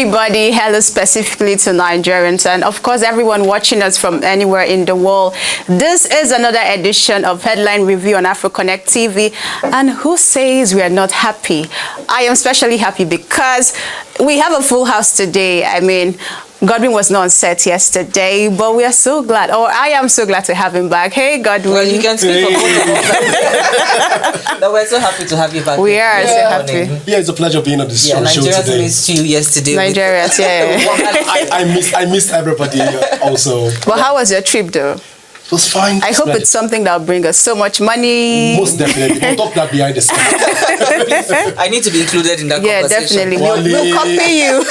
everybody. Hello specifically to Nigerians and of course everyone watching us from anywhere in the world. This is another edition of Headline Review on AfroConnect TV. And who says we are not happy? I am especially happy because we have a full house today. I mean, Godwin was not on set yesterday, but we are so glad, or I am so glad to have him back. Hey, Godwin. Well, you can speak for both of us. No, we're so happy to have you back. We are so happy. Yeah, it's a pleasure being on this show Nigerians today. missed you yesterday. Nigerians, yeah. I missed everybody also. But how was your trip, though? It was fine. I hope it's something that will bring us so much money. Most definitely. We'll talk that behind the scenes. I need to be included in that conversation. Definitely. We'll copy you.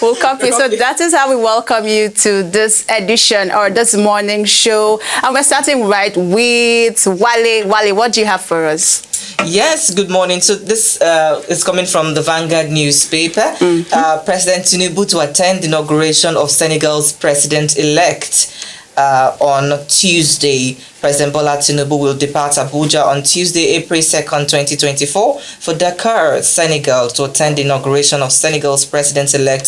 We'll copy. So that is how we welcome you to this edition or this morning show. And we're starting right with Wale. Wale, what do you have for us? Yes, good morning. So this is coming from the Vanguard newspaper. President Tinubu to attend the inauguration of Senegal's president-elect. On Tuesday, President Bola Tinubu will depart Abuja on Tuesday, April 2nd, 2024 for Dakar, Senegal, to attend the inauguration of Senegal's president-elect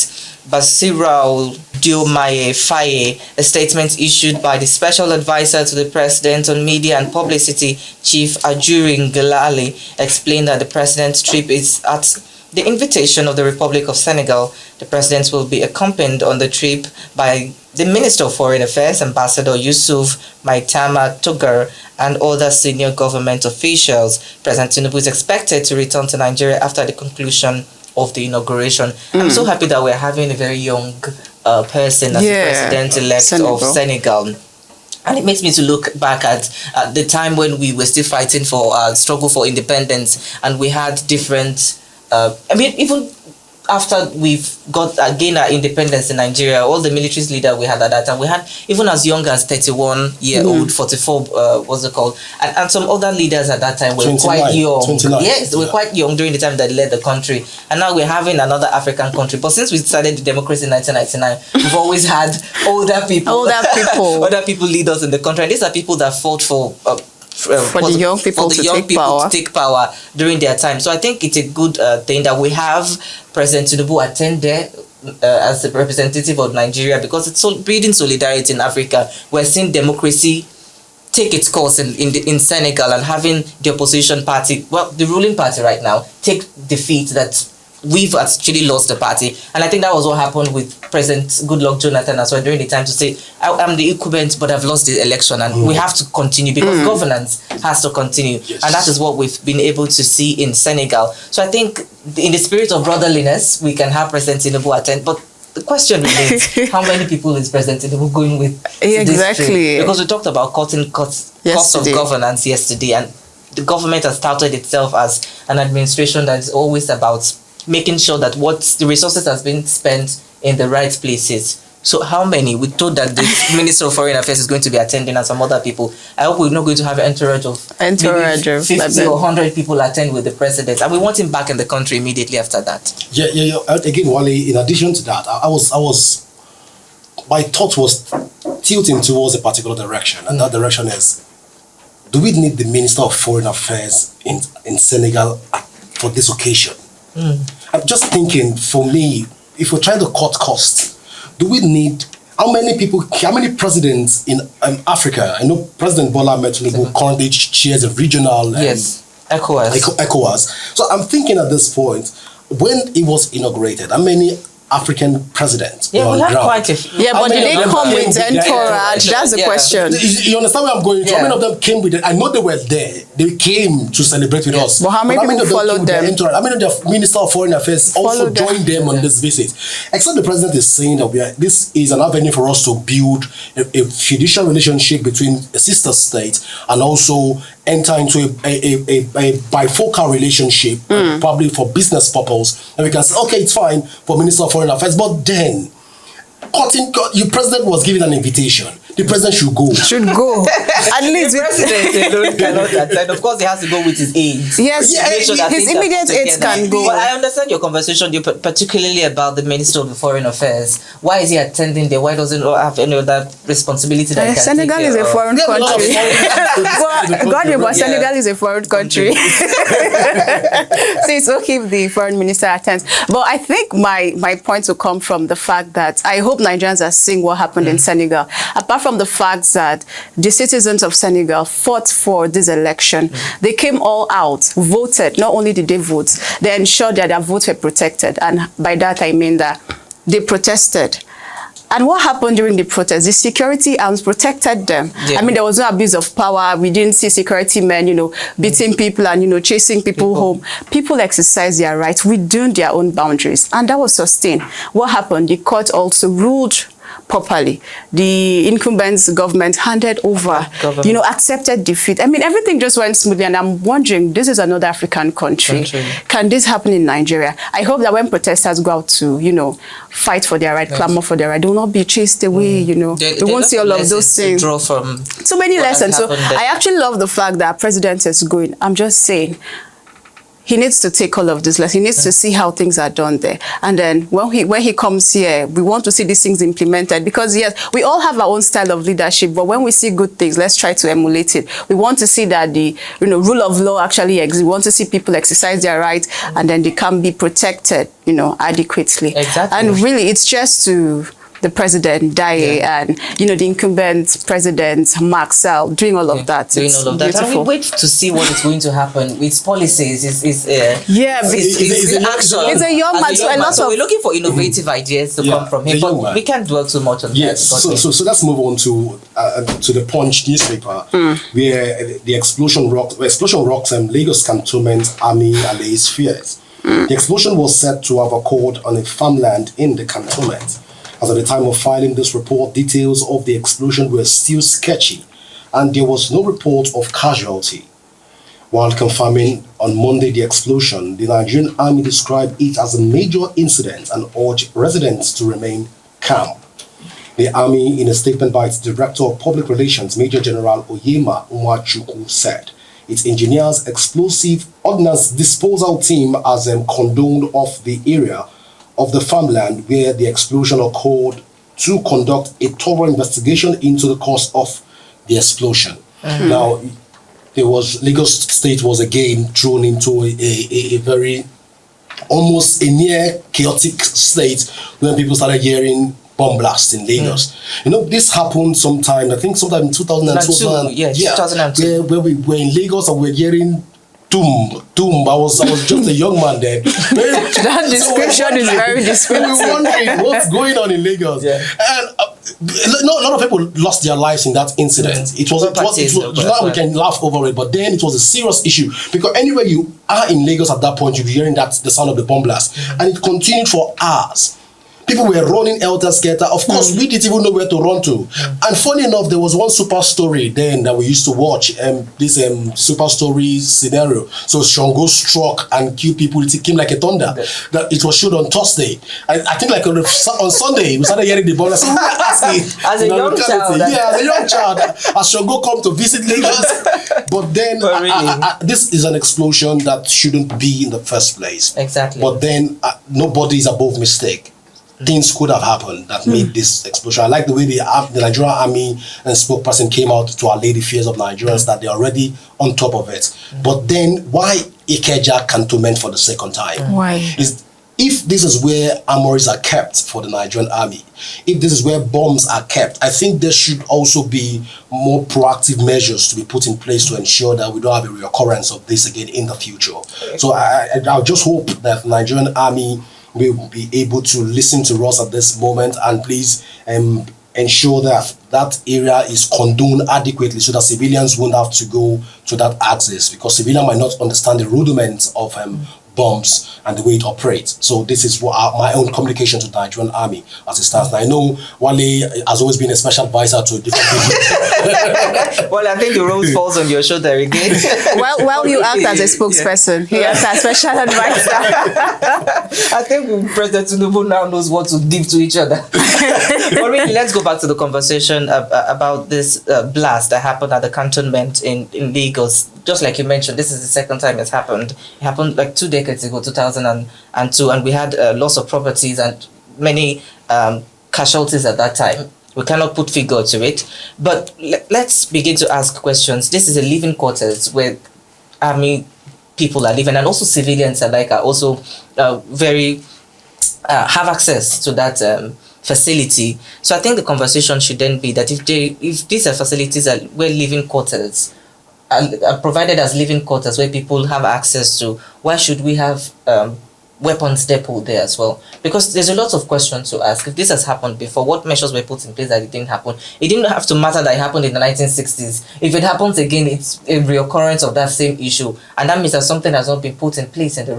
Bassirou Diomaye Faye. A statement issued by the special advisor to the president on media and publicity, Chief Ajuri Ngelale, explained that the president's trip is at the invitation of the Republic of Senegal. The president will be accompanied on the trip by the Minister of Foreign Affairs, Ambassador Yusuf Maitama Togar, and other senior government officials. President Tinubu is expected to return to Nigeria after the conclusion of the inauguration. I'm so happy that we're having a very young person as the president-elect of Senegal. And it makes me to look back at the time when we were still fighting for struggle for independence, and we had different even after we've gained our independence in Nigeria, all the military leaders we had at that time, we had even as young as 31-year-old, 44, what's it called, and some other leaders at that time were 29, quite young. 29. Yes, they were quite young during the time that they led the country. And now we're having another African country. But since we started the democracy in 1999, we've always had older people lead us in the country. And these are people that fought for the young people to take power during their time. So I think it's a good thing that we have President Tinubu attend there as a representative of Nigeria, because it's breeding solidarity in Africa. We're seeing democracy take its course in Senegal, and having the opposition party, well, the ruling party right now, take defeat that we've actually lost the party. And I think that was what happened with President Goodluck Jonathan as well during the time, to say, I'm the incumbent, but I've lost the election, and we have to continue because governance has to continue. Yes. And that is what we've been able to see in Senegal. So I think in the spirit of brotherliness, we can have President Tinubu attend. But the question remains, how many people is President Tinubu going with this trip? Because we talked about cutting costs of governance yesterday, and the government has touted itself as an administration that is always about making sure that the resources has been spent in the right places. So how many? We told that the Minister of Foreign Affairs is going to be attending, and some other people. I hope we're not going to have an entourage of 50 or 100 people attend with the president, and we want him back in the country immediately after that. Yeah. Again, Wale, in addition to that, my thought was tilting towards a particular direction, and that direction is, do we need the Minister of Foreign Affairs in Senegal for this occasion? I'm just thinking, for me, if we're trying to cut costs, do we need, how many presidents in Africa? I know President Bola Tinubu currently chairs a regional ECOWAS. So I'm thinking at this point, when it was inaugurated, how many African presidents? Yeah, we had quite a few. Yeah, but did they come with entourage? That's the question. You understand where I'm going? How many of them came with it? I know they were there. They came to celebrate with us. But how many people followed them? How many of the Minister of Foreign Affairs also joined them on this visit? Except the president is saying that this is an avenue for us to build a fiduciary relationship between a sister state, and also enter into a bifocal relationship, probably for business purpose. And we can say, okay, it's fine for Minister of Foreign Affairs, but then your president was given an invitation. the president should go. Should go. At least The president alone cannot attend. Of course, he has to go with his aides. Yes, To make sure that his things are put immediate aides together. can go. But I understand your conversation, particularly about the Minister of Foreign Affairs. Why is he attending there? Why doesn't he have any other responsibility that he can Senegal take is care a of? foreign Yeah, but country. no, God, but Yeah. Senegal is a foreign country. So it's okay if the foreign minister attends. But I think my point will come from the fact that I hope Nigerians are seeing what happened in Senegal. Apart from the fact that the citizens of Senegal fought for this election, they came all out, voted. Not only did they vote, they ensured that their votes were protected. And by that I mean that they protested. And what happened during the protest? The security arms protected them. Yeah. I mean, there was no abuse of power. We didn't see security men, beating people and, chasing people home. People exercised their rights within their own boundaries. And that was sustained. What happened? The court also ruled properly. The incumbent government handed over, accepted defeat. I mean, everything just went smoothly. And I'm wondering, this is another African country. Can this happen in Nigeria? I hope that when protesters go out to, fight for their right, clamor for their right, they will not be chased away, We won't see all of those things. Draw from so many lessons. So I actually love the fact that our president is going. I'm just saying, he needs to take all of this lessons. He needs to see how things are done there. And then when he comes here, we want to see these things implemented. Because yes, we all have our own style of leadership, but when we see good things, let's try to emulate it. We want to see that the rule of law actually exists. We want to see people exercise their rights and then they can be protected, adequately. Exactly. And really, it's just to the president, Daye, and, the incumbent president, Marcel, doing all of that. Doing It's all of that. beautiful. And we wait to see what is going to happen with policies. It's a young man, so a lot so of- we're looking for innovative ideas to come from him, the young but man. we can't dwell too much on Yes, that. so let's move on to the Punch newspaper, where the explosion rocks Lagos Cantonment Army allays fears. The explosion was said to have occurred on a farmland in the cantonment. As at the time of filing this report, details of the explosion were still sketchy, and there was no report of casualty. While confirming on Monday the explosion, the Nigerian Army described it as a major incident and urged residents to remain calm. The Army, in a statement by its Director of Public Relations, Major General Oyema Nwachukwu, said its engineers' explosive ordnance disposal team has condoned off the area of the farmland where the explosion occurred to conduct a thorough investigation into the cause of the explosion. Now, Lagos State was again thrown into a very, almost a near chaotic state when people started hearing bomb blasts in Lagos. This happened sometime in 2002, where we were in Lagos and we were hearing doom. I was just a young man then. That description is very descriptive. We were wondering what's going on in Lagos. And a lot of people lost their lives in that incident. It was now we can laugh over it, but then it was a serious issue because anywhere you are in Lagos at that point, you'll be hearing the sound of the bomb blast, and it continued for hours. People were running helter-skelter. Of course, we didn't even know where to run to. And funny enough, there was one super story then that we used to watch, this super story scenario. So Shango struck and killed people. It came like a thunder. That it was shot on Thursday. I think like on Sunday, we started hearing the bomb. So we were asking, as a young child. As a young child, as Shango come to visit Lagos. But then, this is an explosion that shouldn't be in the first place. Exactly. But then, nobody is above mistake. Things could have happened that made this explosion. I like the way the Nigerian Army and spokesperson came out to allay the fears of Nigerians that they're already on top of it. But then, why Ikeja Cantonment for the second time? Why? If this is where armories are kept for the Nigerian Army, if this is where bombs are kept, I think there should also be more proactive measures to be put in place to ensure that we don't have a reoccurrence of this again in the future. So I'll just hope that the Nigerian Army will be able to listen to us at this moment and please ensure that that area is condoned adequately so that civilians won't have to go to that axis, because civilians might not understand the rudiments of bombs and the way it operates. So this is what my own communication to the Nigerian Army as it stands. Now, I know Wale has always been a special advisor to different people. Well, I think the role falls on your shoulder again. Well, you act as a spokesperson. He acts as special advisor. I think President Tinubu now knows what to give to each other. But really, let's go back to the conversation about this blast that happened at the cantonment in Lagos. Just like you mentioned, this is the second time it's happened. It happened like 2 decades ago, 2002, and we had loss of properties and many casualties at that time. We cannot put figure to it. But let's begin to ask questions. This is a living quarters where army people are living, and also civilians alike are also very have access to that facility. So I think the conversation should then be that if these are facilities that where living quarters are provided as living quarters where people have access to, why should we have weapons depot there as well? Because there's a lot of questions to ask. If this has happened before, what measures were put in place that it didn't happen? It didn't have to matter that it happened in the 1960s. If it happens again, it's a reoccurrence of that same issue, and that means that something has not been put in place in the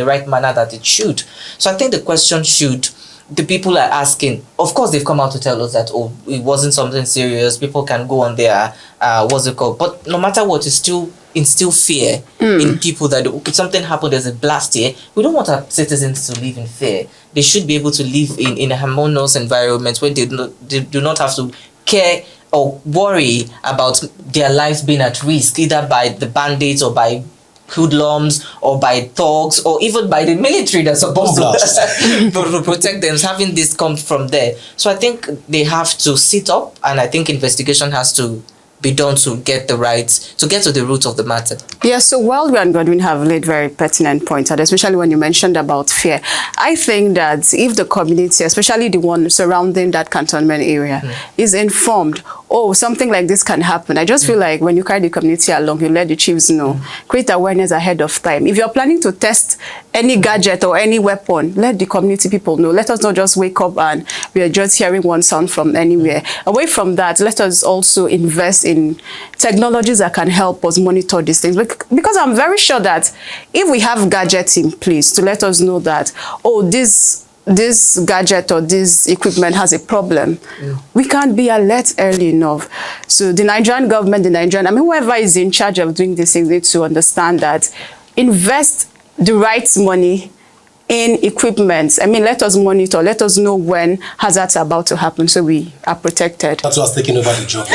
right manner that it should. So I think the question should, the people are asking, of course they've come out to tell us that, oh, it wasn't something serious, people can go on their what's it called, but no matter what, it's still instill fear in people that okay, something happened, there's a blast here. We don't want our citizens to live in fear. They should be able to live in a harmonious environment where they do not have to care or worry about their lives being at risk, either by the bandits or by hoodlums or by thugs or even by the military that's supposed to protect them. Having this come from there. So I think they have to sit up, and I think investigation has to be done to get to the root of the matter. Yeah, so Wildwood and Godwin have laid very pertinent points, and especially when you mentioned about fear. I think that if the community, especially the one surrounding that cantonment area, is informed, oh, something like this can happen. I just feel like when you carry the community along, you let the chiefs know, create awareness ahead of time. If you're planning to test any gadget or any weapon, let the community people know. Let us not just wake up and we are just hearing one sound from anywhere. Away from that, let us also invest in technologies that can help us monitor these things. Because I'm very sure that if we have gadgets in place to let us know that, oh, this gadget or this equipment has a problem, we can't be alert early enough. So the Nigerian government, whoever is in charge of doing these things needs to understand that invest the right money in equipment. Let us monitor, let us know when hazards are about to happen so we are protected. That's what's taking over the job.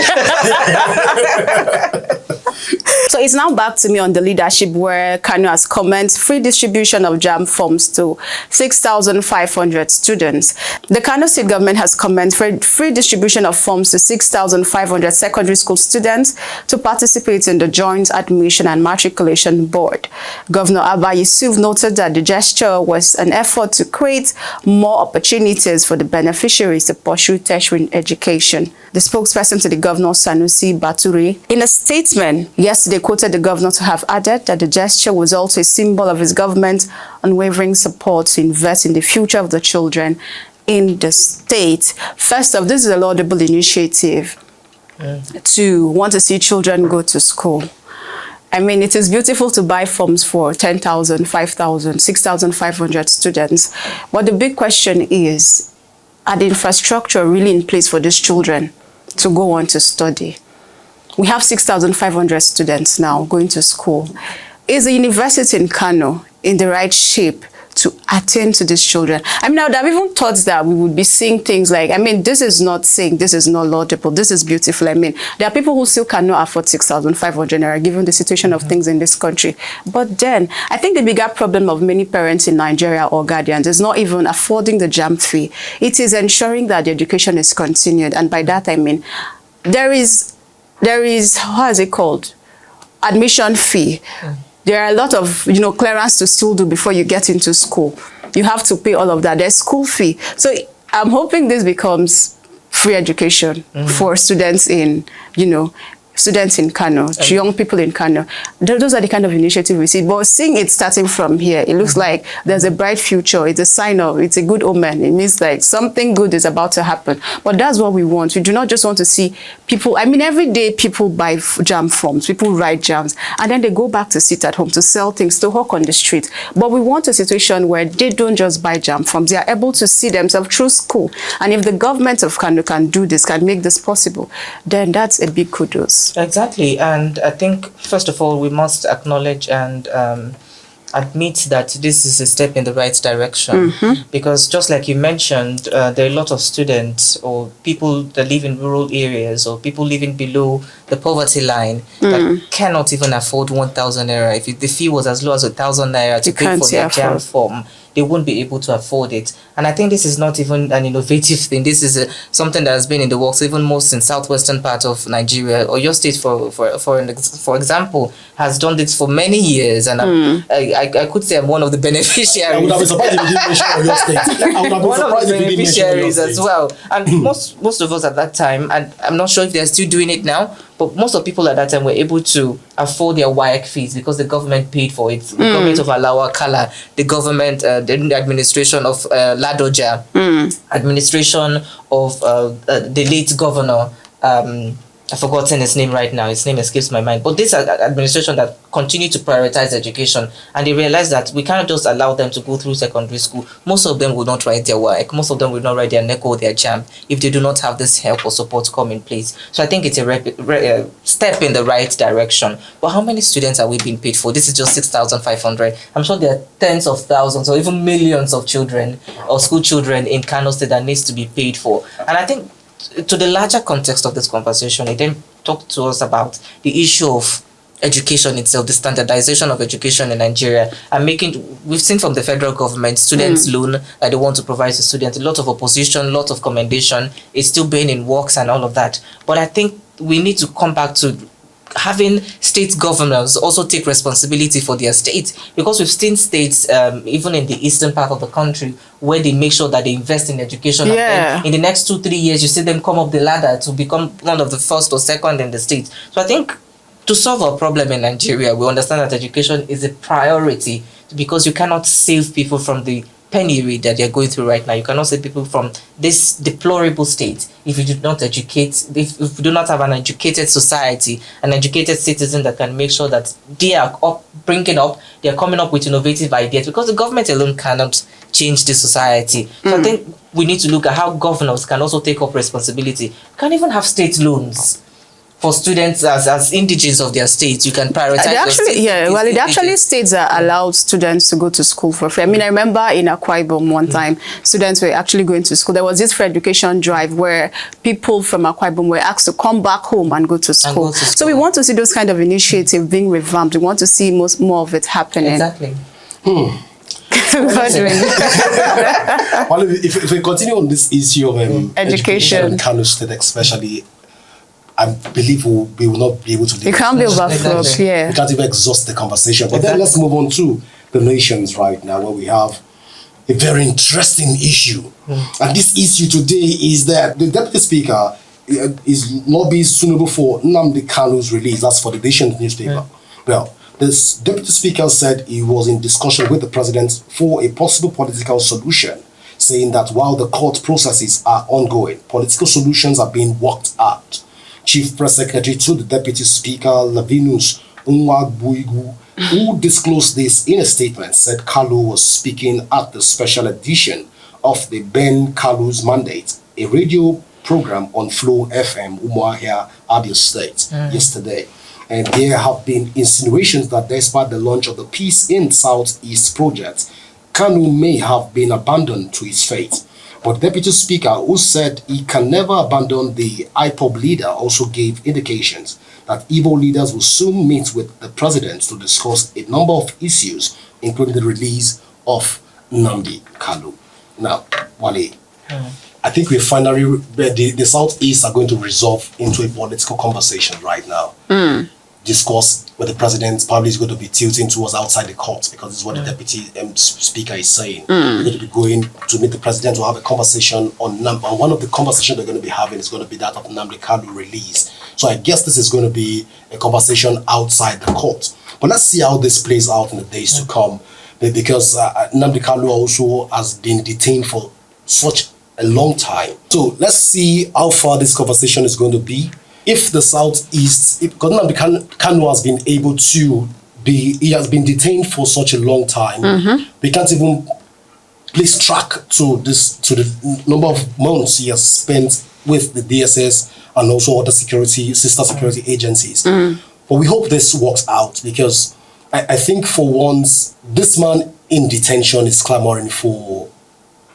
So it's now back to me on the leadership, where Kano has commented free distribution of JAMB forms to 6,500 students. The Kano state government has commented free distribution of forms to 6,500 secondary school students to participate in the Joint Admission and Matriculation Board. Governor Abba Yusuf noted that the gesture was an effort to create more opportunities for the beneficiaries to pursue tertiary education. The spokesperson to the governor, Sanusi Baturi, in a statement yesterday quoted the governor to have added that the gesture was also a symbol of his government's unwavering support to invest in the future of the children in the state. First off, this is a laudable initiative to want to see children go to school. It is beautiful to buy forms for 10,000, 5,000, 6,500 students. But the big question is, are the infrastructure really in place for these children to go on to study? We have 6,500 students now going to school. Is the university in Kano in the right shape to attend to these children? I would have even thought that we would be seeing things like, this is not saying this is not laudable, this is beautiful. There are people who still cannot afford 6,500 naira given the situation of things in this country. But then, I think the bigger problem of many parents in Nigeria or guardians is not even affording the JAMB fee. It is ensuring that the education is continued. And by that, there is, how is it called? Admission fee. There are a lot of, clearance to still do before you get into school. You have to pay all of that. There's school fee. So I'm hoping this becomes free education for students in, students in Kano, young people in Kano. Those are the kind of initiatives we see. But seeing it starting from here, it looks like there's a bright future. It's a sign of, it's a good omen. It means like something good is about to happen. But that's what we want. We do not just want to see people, every day people buy JAMB forms, people write JAMBs, and then they go back to sit at home to sell things, to hawk on the street. But we want a situation where they don't just buy JAMB forms. They are able to see themselves through school. And if the government of Kano can do this, can make this possible, then that's a big kudos. Exactly, and I think first of all we must acknowledge and admit that this is a step in the right direction. Because just like you mentioned, there are a lot of students or people that live in rural areas or people living below the poverty line that cannot even afford 1,000 naira. If the fee was as low as 1,000 naira to pay for their JAMB form, they won't be able to afford it. And I think this is not even an innovative thing. This is something that has been in the works even most in southwestern part of Nigeria. Or your state, for example, has done this for many years. And I could say I'm one of the beneficiaries. I would have been surprised if you didn't mention your state. I would have been surprised if you didn't mention your state. As well. And most of us at that time, and I'm not sure if they're still doing it now, but most of the people at that time were able to afford their WAEC fees because the government paid for it. The government of Alawa Kala, the government, the administration of Ladoja, administration of the late governor, I've forgotten his name right now. His name escapes my mind. But this administration that continued to prioritize education, and they realized that we cannot just allow them to go through secondary school. Most of them will not write their work. Most of them will not write their NECO or their JAMB if they do not have this help or support come in place. So I think it's a step in the right direction. But how many students are we being paid for? This is just 6,500. I'm sure there are tens of thousands or even millions of children or school children in Kano State that needs to be paid for. And I think to the larger context of this conversation, it then talked to us about the issue of education itself, the standardization of education in Nigeria, and we've seen from the federal government, students' loan that they want to provide to students, a lot of opposition, a lot of commendation, it's still being in works and all of that. But I think we need to come back to having state governors also take responsibility for their state, because we've seen states, even in the eastern part of the country, where they make sure that they invest in education. And in the next 2-3 years, you see them come up the ladder to become one of the first or second in the state. So I think to solve our problem in Nigeria, we understand that education is a priority, because you cannot save people from the penury that they're going through right now. You cannot save people from this deplorable state if you do not educate, if you do not have an educated society, an educated citizen that can make sure that they are they're coming up with innovative ideas, because the government alone cannot change the society. So I think we need to look at how governors can also take up responsibility. You can even have state loans for students as indigenous of their states. You can prioritize it actually states that allowed students to go to school for free. I mean, I remember in Akwa Ibom one time, students were actually going to school. There was this free education drive where people from Akwa Ibom were asked to come back home and go to school. So we want to see those kind of initiatives being revamped. We want to see more of it happening. Exactly. Well, if we continue on this issue of education in Kano State especially, I believe we will not be able to. It can't be overflowed, yeah. We can't even exhaust the conversation. But then let's move on to the nations right now, where we have a very interesting issue. And this issue today is that the Deputy Speaker is lobbying suitable for Nnamdi Kanu's release. That's for the Nation newspaper. Well, this Deputy Speaker said he was in discussion with the President for a possible political solution, saying that while the court processes are ongoing, political solutions are being worked out. Chief Press Secretary to the Deputy Speaker, Lavinus Nwagbuigu, who disclosed this in a statement, said Kalu was speaking at the special edition of the Ben Kalu's Mandate, a radio program on Flow FM, Umuahia, Abia State, yesterday. And there have been insinuations that despite the launch of the Peace in Southeast project, Kanu may have been abandoned to his fate. But Deputy Speaker, who said he can never abandon the IPOB leader, also gave indications that Igbo leaders will soon meet with the president to discuss a number of issues, including the release of Nnamdi Kanu. Now, Wale, I think we finally, the Southeast are going to resolve into a political conversation right now. Discourse where the president probably is going to be tilting towards outside the court, because this is what the deputy speaker is saying. They're going to be going to meet the president to have a conversation on one of the conversations they're going to be having is going to be that of Nnamdi Kanu release. So I guess this is going to be a conversation outside the court. But let's see how this plays out in the days to come, because Nnamdi Kanu also has been detained for such a long time. So let's see how far this conversation is going to be. If the Southeast, because Nnamdi Kanu has been able to he has been detained for such a long time, we can't even place track to the number of months he has spent with the DSS and also other sister security agencies. But we hope this works out, because I think for once, this man in detention is clamoring for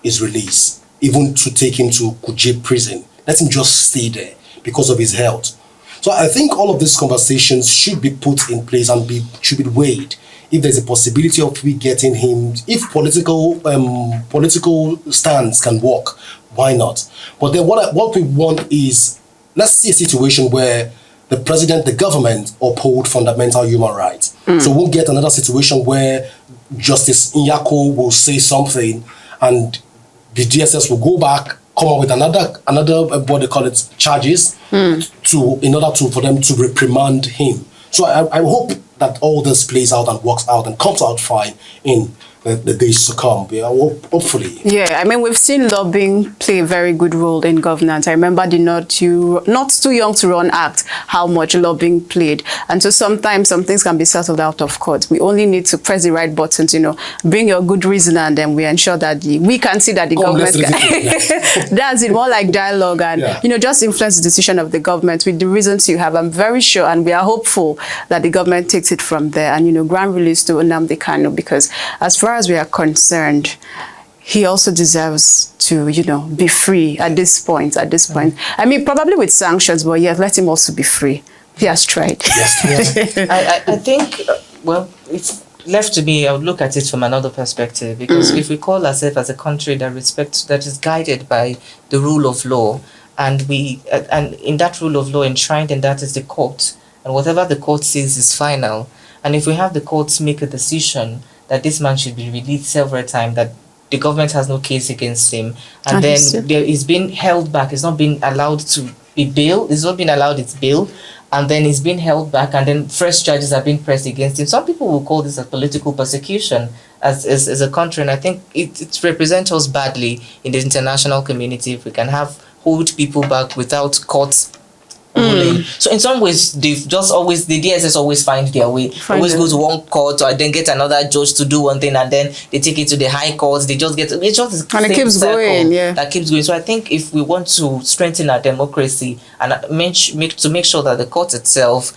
his release, even to take him to Kuje prison. Let him just stay there because of his health. So I think all of these conversations should be put in place and should be weighed. If there's a possibility of we getting him, if political stands can work, why not? But then what we want is, let's see a situation where the president, the government uphold fundamental human rights. So we'll get another situation where Justice Nyako will say something and the DSS will go back, come up with another what they call it, charges in order for them to reprimand him. So I hope that all this plays out and works out and comes out fine in the days to come. Yeah, hopefully. Yeah, I mean, we've seen lobbying play a very good role in governance. I remember the Not Too Young to Run Act, how much lobbying played. And so sometimes some things can be settled out of court. We only need to press the right buttons, bring your good reason, and then we ensure that we can see that the government can. That's it, more like dialogue and, just influence the decision of the government with the reasons you have. I'm very sure, and we are hopeful that the government takes it from there and, grant release to Nnamdi Kano, because as far as we are concerned, he also deserves to, be free at this point. I mean, probably with sanctions, but yeah, let him also be free. He has tried. Yes. I think, well, it's left to me, I would look at it from another perspective, because if we call ourselves as a country that is guided by the rule of law, and in that rule of law enshrined in that is the court, and whatever the court says is final, and if we have the courts make a decision that this man should be released several times, that the government has no case against him, and then he's been held back, he's not been allowed to be bailed, he's not been allowed his bail, and then he's been held back, and then fresh charges have been pressed against him. Some people will call this a political persecution as a country, and I think it represents us badly in the international community if we can hold people back without courts ruling. So in some ways, the DSS always find their way. Always go to one court or then get another judge to do one thing, and then they take it to the high courts. It's just and it keeps going. Yeah, that keeps going. So I think if we want to strengthen our democracy and make sure that the court itself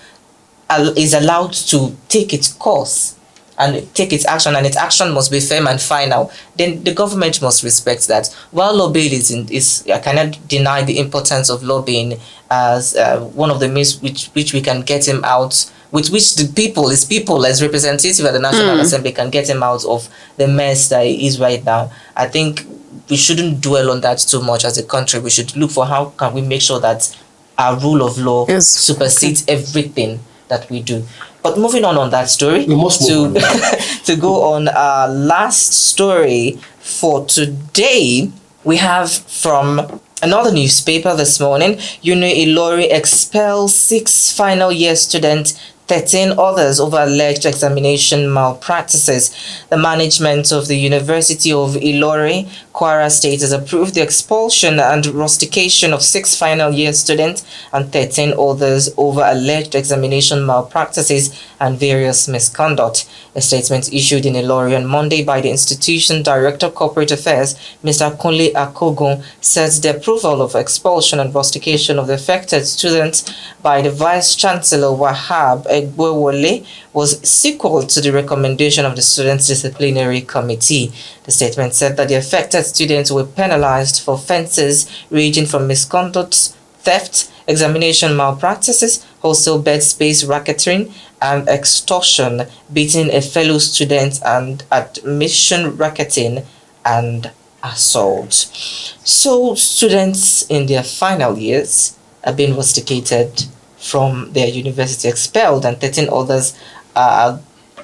is allowed to take its course and take its action, and its action must be firm and final, then the government must respect that. While lobbying is I cannot deny the importance of lobbying as one of the means which we can get him out, with which the people as representative at the National Assembly can get him out of the mess that he is right now. I think we shouldn't dwell on that too much as a country. We should look for how can we make sure that our rule of law supersedes everything that we do. But moving on that story, we must to go on our last story for today, we have from another newspaper this morning. Ilori expels 6 final year students, 13 others over alleged examination malpractices. The management of the University of Ilori, Kwara State, has approved the expulsion and rustication of 6 final year students and 13 others over alleged examination malpractices and various misconduct. A statement issued in Ilori on Monday by the institution Director of Corporate Affairs, Mr. Kunle Akogun, says the approval of expulsion and rustication of the affected students by the Vice Chancellor Wahab Egbewole was sequel to the recommendation of the Students' Disciplinary Committee. The statement said that the affected students were penalized for offences ranging from misconduct, theft, examination malpractices, wholesale bed space racketeering, and extortion, beating a fellow student, and admission racketing and assault. So students in their final years have been rusticated from their university, expelled, and 13 others are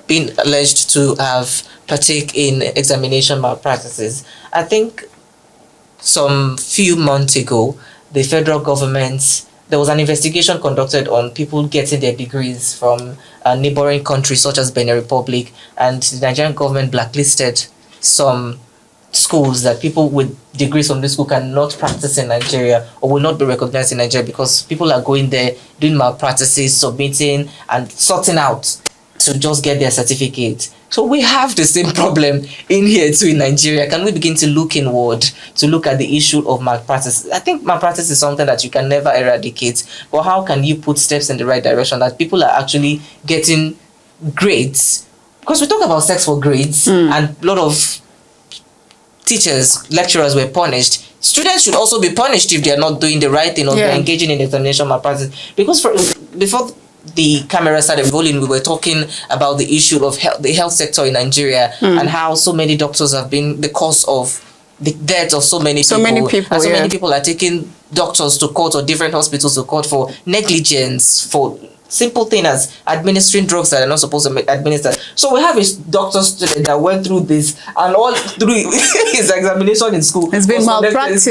being alleged to have partake in examination malpractices. I think some few months ago, the federal government, there was an investigation conducted on people getting their degrees from neighboring countries such as Benin Republic, and the Nigerian government blacklisted some schools that people with degrees from this school cannot practice in Nigeria or will not be recognized in Nigeria because people are going there doing malpractices, submitting and sorting out to just get their certificate. So we have the same problem in here too in Nigeria. Can we begin to look inward to look at the issue of malpractice? I think malpractice is something that you can never eradicate, but how can you put steps in the right direction that people are actually getting grades because we talk about sex for grades and a lot of teachers, lecturers were punished. Students should also be punished if they are not doing the right thing or they're engaging in examination malpractice. Because before the camera started rolling, we were talking about the issue of the health sector in Nigeria and how so many doctors have been the cause of the death of so many people. And so many people are taking doctors to court or different hospitals to court for negligence, for simple thing as administering drugs that are not supposed to administer. So we have a doctor student that went through this, and all through his examination in school, it's been malpractice.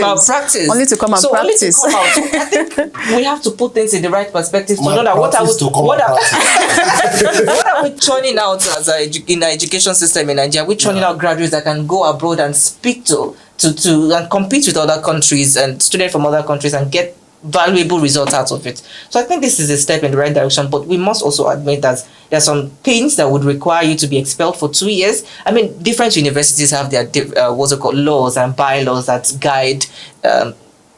Only to come and practice. So I think we have to put things in the right perspective to know that what are we churning out as in the education system in Nigeria? We're churning out graduates that can go abroad and speak to and compete with other countries and students from other countries and get valuable results out of it. So I think this is a step in the right direction, but we must also admit that there are some things that would require you to be expelled for 2 years. I mean, different universities have their laws and bylaws that guide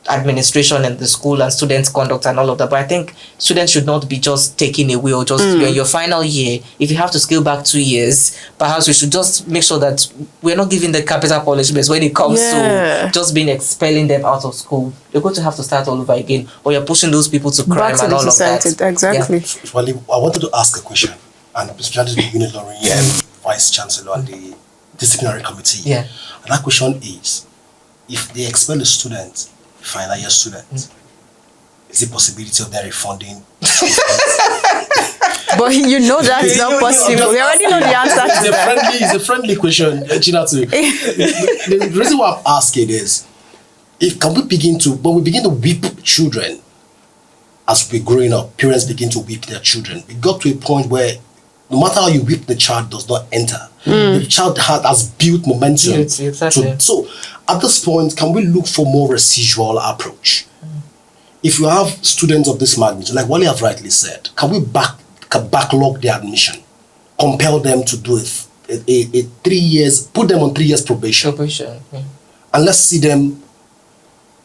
administration in the school and students' conduct and all of that. But I think students should not be just taken away or just you're in your final year. If you have to scale back 2 years, perhaps we should just make sure that we're not giving the capital punishments when it comes to just expelling them out of school. You're going to have to start all over again, or you're pushing those people to crime and all of that. Exactly. Yeah. Well, I wanted to ask a question, and especially the Unit Lawyer and Vice Chancellor and the Disciplinary Committee. Yeah. And that question is, if they expel a student, final year student, is the possibility of their refunding? But you know that's not possible. We already know the answer to that. It's a friendly question, Chinatu. The reason why I'm asking is, when we begin to whip children as we're growing up, parents begin to whip their children. We got to a point where no matter how you whip, the child does not enter. The child has built momentum. Exactly. So at this point, can we look for more residual approach? If you have students of this magnitude, like Wale have rightly said, can we backlog their admission, compel them to do a 3 years, put them on 3 years probation, and let's see them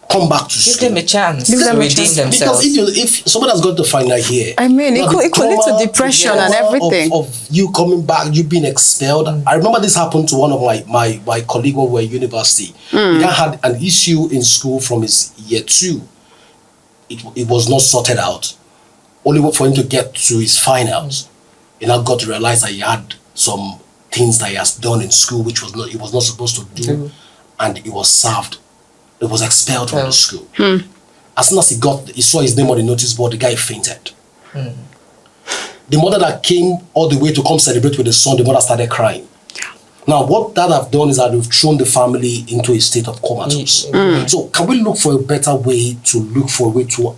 come back to school. Give them a chance to redeem themselves. Because if someone has got to final year, I mean, it could lead to depression and everything. Of you coming back, you being expelled. I remember this happened to one of my colleagues when we were at university. He had an issue in school from his year 2. It was not sorted out. Only for him to get to his finals, he now got to realize that he had some things that he has done in school which he was not supposed to do, and he was served. It was expelled from the school. As soon as he saw his name on the notice board, the guy fainted. The mother that came all the way to come celebrate with the son, the mother started crying. Now, what that have done is that we've thrown the family into a state of comatose. So, can we look for a better way to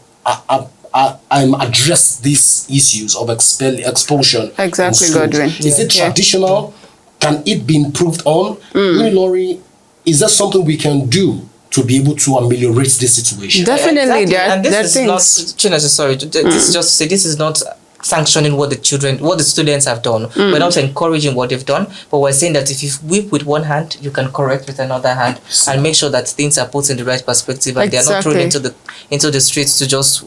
address these issues of expulsion? Exactly, Godwin. Is it traditional? Can it be improved on? Lori, is that something we can do to be able to ameliorate this situation? Definitely, exactly. there are things. This is not sanctioning what the students have done. We're not encouraging what they've done, but we're saying that if you whip with one hand, you can correct with another hand and make sure that things are put in the right perspective and they're not thrown into the streets to just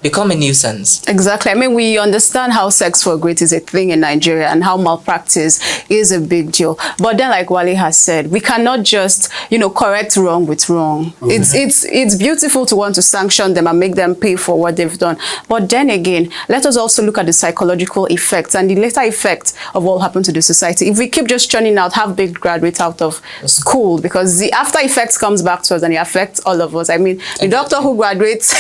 become a nuisance. Exactly. I mean, we understand how sex for grades is a thing in Nigeria and how malpractice is a big deal. But then, like Wale has said, we cannot just, correct wrong with wrong. It's beautiful to want to sanction them and make them pay for what they've done. But then again, let us also look at the psychological effects and the later effects of what happened to the society. If we keep just churning out half-baked graduates out of school, because the after effects comes back to us and it affects all of us. I mean, the doctor who graduates,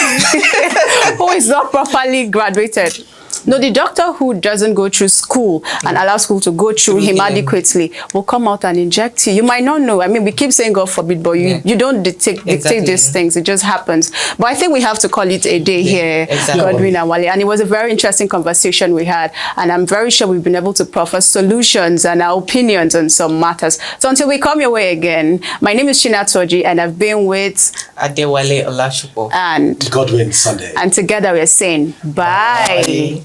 who is not properly graduated. No, the doctor who doesn't go through school and allow school to go through him adequately will come out and inject you. You might not know. I mean, we keep saying God forbid, but you don't dictate these things. It just happens. But I think we have to call it a day here, Godwin and Wale. And it was a very interesting conversation we had. And I'm very sure we've been able to proffer solutions and our opinions on some matters. So until we come your way again, my name is Chinatoji and I've been with Adewale Olashupo and Godwin Sunday. And together we're saying bye.